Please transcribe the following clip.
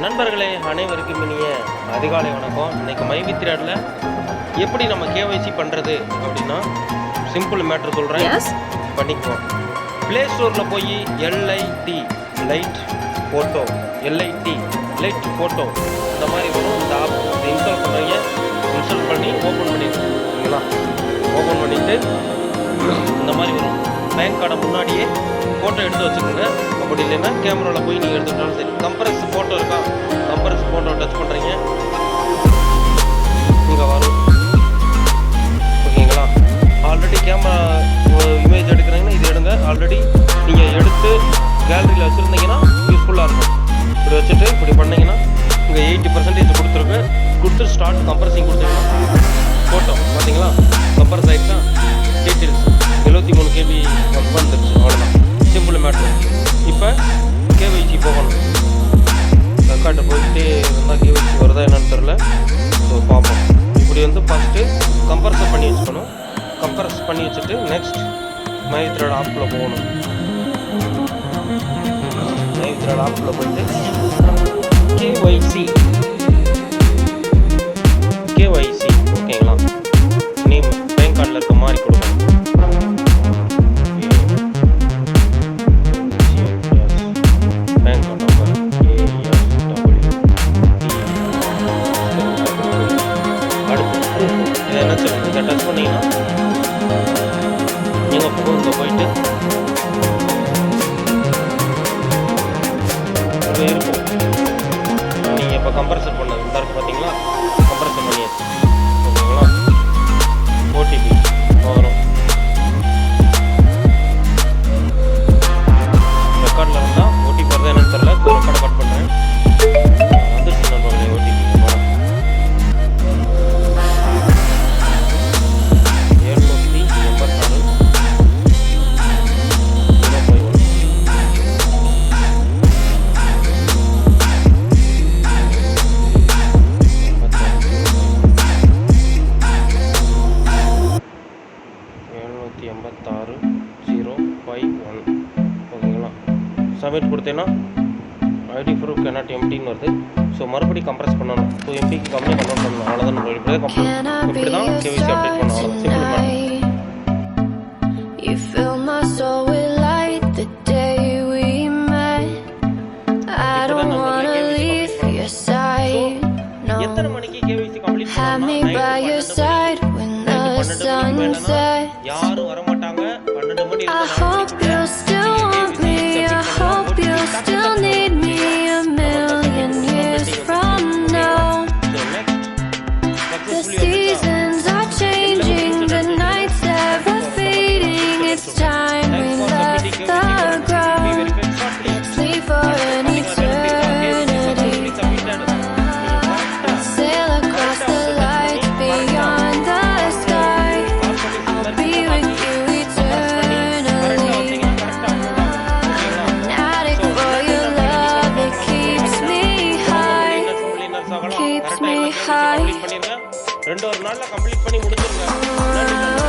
நண்பர்களே, அனைவருக்கும் இனிய அதிகாலை வணக்கம். இன்றைக்கி மைவித்ராடில் எப்படி நம்ம கேஒய்சி பண்ணுறது அப்படின்னா சிம்பிள் மேட்ரு சொல்கிறேன், பண்ணிக்குவோம். ப்ளே ஸ்டோரில் போய் எல்ஐடி லைட் ஃபோட்டோ இந்த மாதிரி வரும். இந்த ஆப் இன்ஸ்டால் பண்ணுறீங்க, இன்ஸ்டால் பண்ணி ஓப்பன் பண்ணிடுங்களா. ஓப்பன் பண்ணிவிட்டு இந்த மாதிரி வரும். பேங்க் கார்டை முன்னாடியே ஃபோட்டோ எடுத்து வச்சுக்கோங்க. அப்படி இல்லைன்னா கேமராவில் போய் நீங்கள் எடுத்துக்கிட்டாலும் சரி. கம்ப்ரஸ் ஃபோட்டோ இருக்கா, கம்ப்ரஸ் ஃபோட்டோ டச் பண்ணுறீங்க, இங்கே வரும். ஓகேங்களா. ஆல்ரெடி கேமரா இமேஜ் எடுக்கிறீங்கன்னா இது எடுங்க. ஆல்ரெடி நீங்கள் எடுத்து கேலரியில் வச்சுருந்தீங்கன்னா யூஸ்ஃபுல்லாக இருக்கும். இப்படி வச்சுட்டு இப்படி பண்ணிங்கன்னா இங்கே 80% கொடுத்து ஸ்டார்ட் கம்ப்ரஸிங் கொடுத்தீங்கன்னா ஃபோட்டோ பார்த்தீங்களா கம்ப்ரஸ் ஆகிடுச்சா. டீட்டெயில்ஸ் 73 KB வந்துருச்சு. அவ்வளோதான், சிம்பிள் மேட்ரு. இப்போ கேஒய்சி போகணும். ரெக்கார்டு போயிட்டு இருந்தால் கேஒய்சி வருதா என்னன்னு தெரில. ஸோ பார்ப்போம். இப்படி ஃபஸ்ட்டு கம்ப்ரஸ் பண்ணி வச்சுக்கணும். கம்ப்ரஸ் பண்ணி வச்சுட்டு நெக்ஸ்ட் மைவித்ராட் ஆப்பில் போகணும். மைவித்ராட் ஆப்பில் போயிட்டு கேஒய்சி ஓகேங்களா. நேம் பேங்க் கார்டில் இருக்க மாதிரி கொடுக்கணும். டச் பண்ணிங்கன்னா நீங்கள் இங்கே போயிட்டு இங்கே இருக்கும். நீங்கள் இப்போ கம்ப்ரஸர் பண்ணது இந்த இருக்குது பார்த்தீங்களா, கம்ப்ரஸர் பண்ணியாச்சு. ஓகேங்களா. ஓடிபி வரும். ரெக்கார்டில் இருந்தால் ஓடிபி வருதா என்னன்னு தெரில. ரெக்கார்டை கட் பண்ணுறேன். வந்துருச்சு நண்பர்களே ஓடிபி. 786-051. ஓகேங்களா. சப்மிட் கொடுத்தேன்னா ஐடி ப்ரூஃப் கேனாட் எம்டின்னு வருது. ஸோ மறுபடியும் கம்ப்ரஸ் பண்ணணும். 2 MBக்கு கம்மியாக கன்வெர்ட் பண்ணணும். அவ்வளோதான். நம்ம இப்படி தான் கேஒய்சி அப்டேட் பண்ணணும். அவ்வளோதான், சிம்பிள் மேட்ரு. எத்தனை மணிக்கு கேஒய்சி கம்ப்ளீட் பண்ணணும்? யாரும் வரமாட்டாங்க. 12 மணி ரெண்டு ஒரு நாளில் கம்ப்ளீட் பண்ணி முடிச்சிருங்க.